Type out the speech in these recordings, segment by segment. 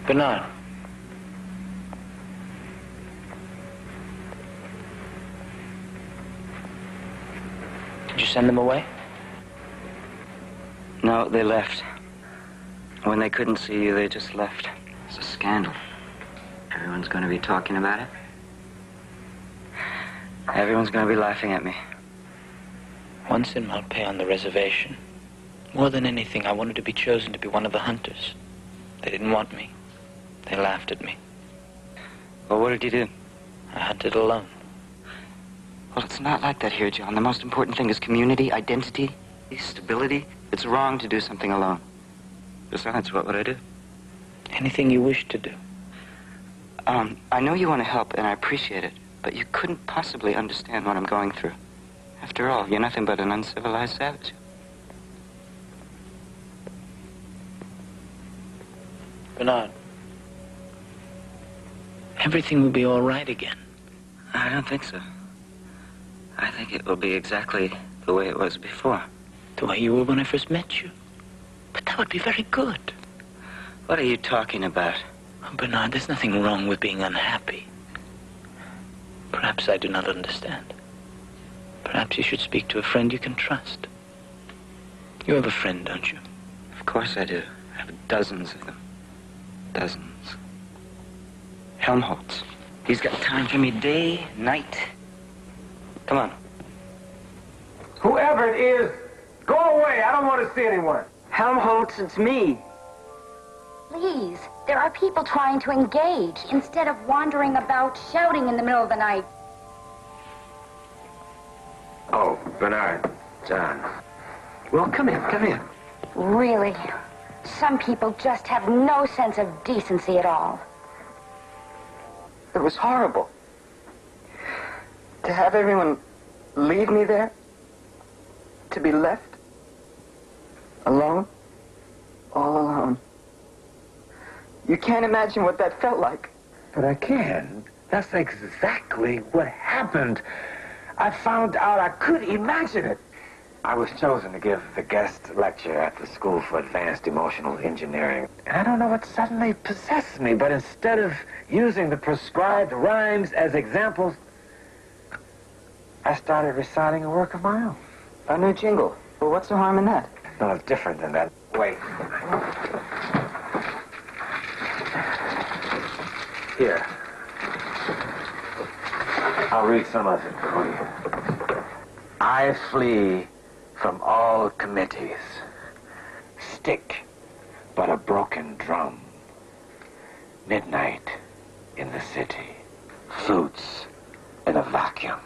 Bernard. Did you send them away? No, they left. When they couldn't see you, they just left. It's a scandal. Everyone's going to be talking about it. Everyone's going to be laughing at me. Once in Malpais on the reservation, more than anything, I wanted to be chosen to be one of the hunters. They didn't want me. They laughed at me. Well, what did you do? I hunted alone. Well, it's not like that here, John. The most important thing is community, identity, stability. It's wrong to do something alone. Besides, what would I do? Anything you wish to do. I know you want to help, and I appreciate it, but you couldn't possibly understand what I'm going through. After all, you're nothing but an uncivilized savage. Bernard, everything will be all right again. I don't think so. I think it will be exactly the way it was before. The way you were when I first met you. But that would be very good. What are you talking about? Oh, Bernard, there's nothing wrong with being unhappy. Perhaps I do not understand. Perhaps you should speak to a friend you can trust. You have a friend, don't you? Of course I do. I have dozens of them. Dozens. Helmholtz. He's got time for me day, night. Come on. Whoever it is, go away. I don't want to see anyone. Helmholtz, it's me. Please, there are people trying to engage instead of wandering about shouting in the middle of the night. Oh, Bernard, John. Well, come in. Really? Some people just have no sense of decency at all. It was horrible. To have everyone leave me there? To be left? Alone? All alone. You can't imagine what that felt like. But I can. That's exactly what happened. I found out I could imagine it. I was chosen to give the guest lecture at the School for Advanced Emotional Engineering. And I don't know what suddenly possessed me, but instead of using the prescribed rhymes as examples, I started reciting a work of my own. A new jingle. Well, what's the harm in that? No, it's different than that. Wait. Here. I'll read some of it for you. I flee from all committees. Stick but a broken drum. Midnight in the city. Flutes in a vacuum.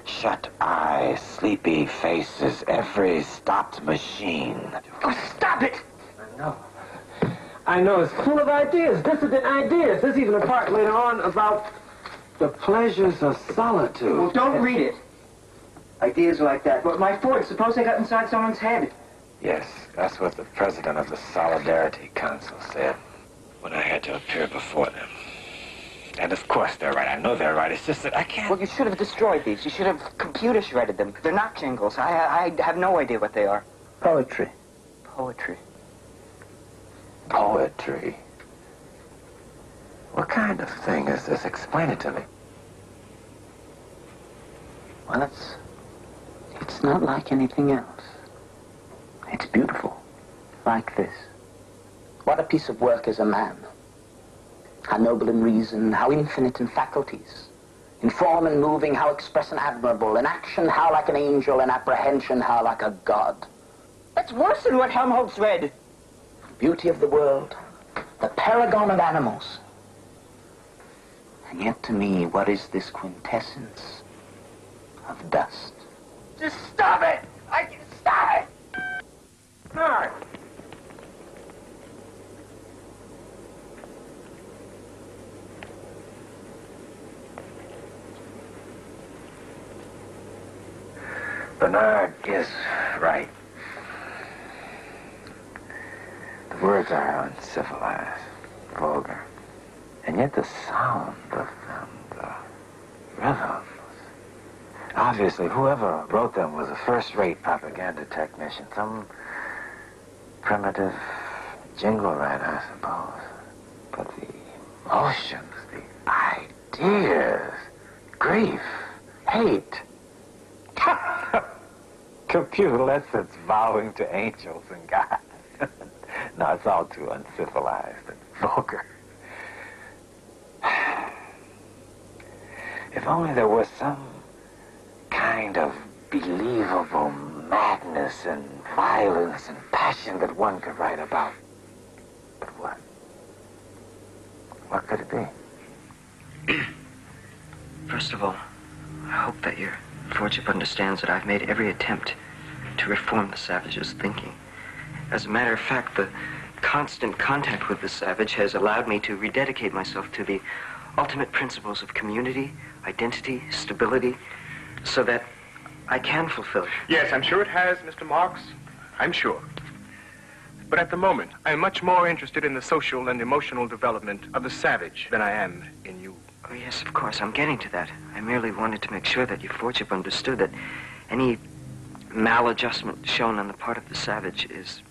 Shut eyes, sleepy faces, every stopped machine. Oh, stop it! I know, it's full of ideas, dissident ideas. There's even a part later on about the pleasures of solitude. Well, don't read it. Ideas like that. But my Ford, suppose I got inside someone's head. Yes, that's what the president of the Solidarity Council said when I had to appear before them. And of course they're right. I know they're right. It's just that I can't... Well, you should have destroyed these. You should have computer shredded them. They're not jingles. I have no idea what they are. Poetry. Poetry. Poetry? What kind of thing is this? Explain it to me. Well, it's not like anything else. It's beautiful. Like this. What a piece of work is a man. How noble in reason, how infinite in faculties. In form and moving, how express and admirable. In action, how like an angel. In apprehension, how like a god. That's worse than what Helmholtz read. Beauty of the world. The paragon of animals. And yet to me, what is this quintessence of dust? Just stop it! Stop it! Bernard! Bernard is right. The words are uncivilized, vulgar, and yet the sound of them, the rhythms. Obviously, whoever wrote them was a first-rate propaganda technician, some primitive jingle writer, I suppose. emotions, the ideas, grief, hate. Computer lets us vowing to angels and God. No, it's all too uncivilized and vulgar. If only there was some kind of believable madness and violence and passion that one could write about. But what? What could it be? First of all, I hope that your lordship understands that I've made every attempt to reform the savage's thinking. As a matter of fact, the constant contact with the savage has allowed me to rededicate myself to the ultimate principles of community, identity, stability, so that I can fulfill it. Yes, I'm sure it has, Mr. Marks. I'm sure. But at the moment, I'm much more interested in the social and emotional development of the savage than I am in you. Oh, yes, of course, I'm getting to that. I merely wanted to make sure that your lordship understood that any maladjustment shown on the part of the savage is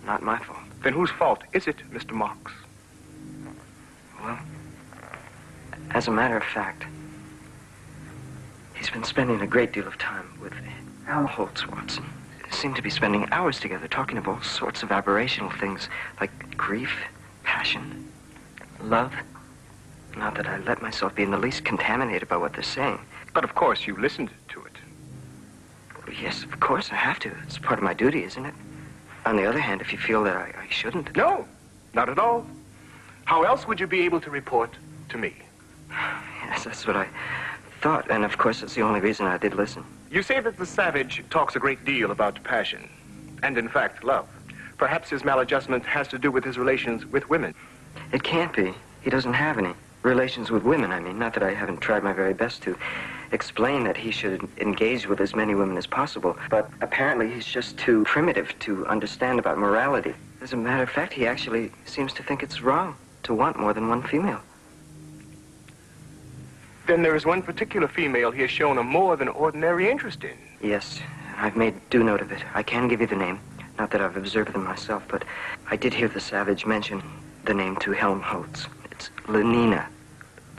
not my fault. Then whose fault is it, Mr. Marks? Well, as a matter of fact, he's been spending a great deal of time with Helmholtz, Watson. They seem to be spending hours together talking of all sorts of aberrational things like grief, passion, love. Not that I let myself be in the least contaminated by what they're saying. But of course you listened to it. Well, yes, of course I have to. It's part of my duty, isn't it? On the other hand, if you feel that I shouldn't... No, not at all. How else would you be able to report to me? Yes, that's what I thought, and of course that's the only reason I did listen. You say that the savage talks a great deal about passion, and in fact, love. Perhaps his maladjustment has to do with his relations with women. It can't be. He doesn't have any. Relations with women, I mean. Not that I haven't tried my very best to explain that he should engage with as many women as possible, but apparently he's just too primitive to understand about morality. As a matter of fact, he actually seems to think it's wrong to want more than one female. Then there is one particular female he has shown a more than ordinary interest in. Yes, I've made due note of it. I can give you the name. Not that I've observed them myself, but I did hear the savage mention the name to Helmholtz. It's Lenina.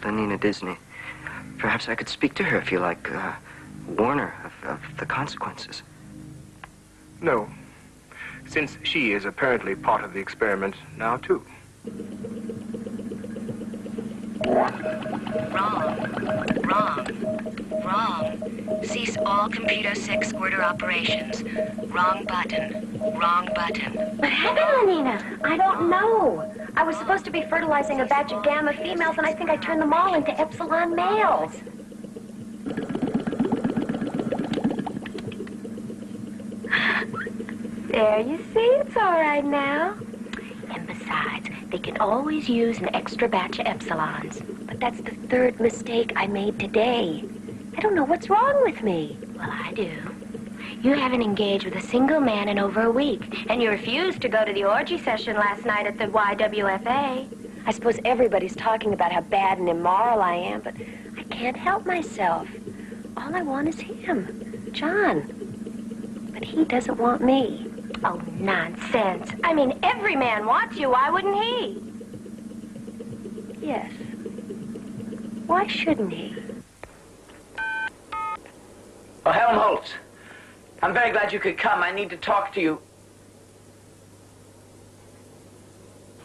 Lenina Disney. Perhaps I could speak to her if you like, warn her of the consequences. No, since she is apparently part of the experiment now, too. Wrong. Cease all computer sex squirter operations. Wrong button. Wrong button. What happened, Lenina? I don't know. I was supposed to be fertilizing a batch of gamma females, and I think I turned them all into epsilon males. There, you see, it's all right now. And besides, they can always use an extra batch of epsilons. But that's the third mistake I made today. I don't know what's wrong with me. Well, I do. You haven't engaged with a single man in over a week, And you refused to go to the orgy session last night at the YWFA. I suppose everybody's talking about how bad and immoral I am, but I can't help myself. All I want is him, John. But he doesn't want me. Oh, nonsense. I mean, every man wants you. Why wouldn't he? Yes. Why shouldn't he? Oh, Helmholtz. I'm very glad you could come. I need to talk to you.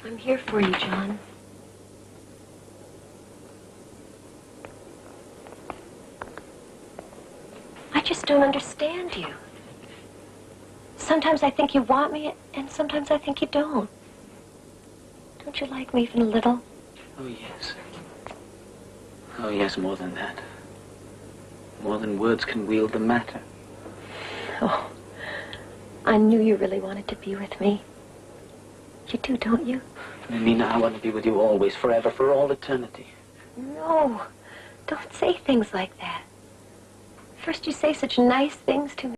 I'm here for you, John. I just don't understand you. Sometimes I think you want me, and sometimes I think you don't. Don't you like me even a little? Oh, yes. Oh, yes, more than that. More than words can wield the matter. Oh, I knew you really wanted to be with me. You do, don't you? Nina, I want to be with you always, forever, for all eternity. No, don't say things like that. First you say such nice things to me.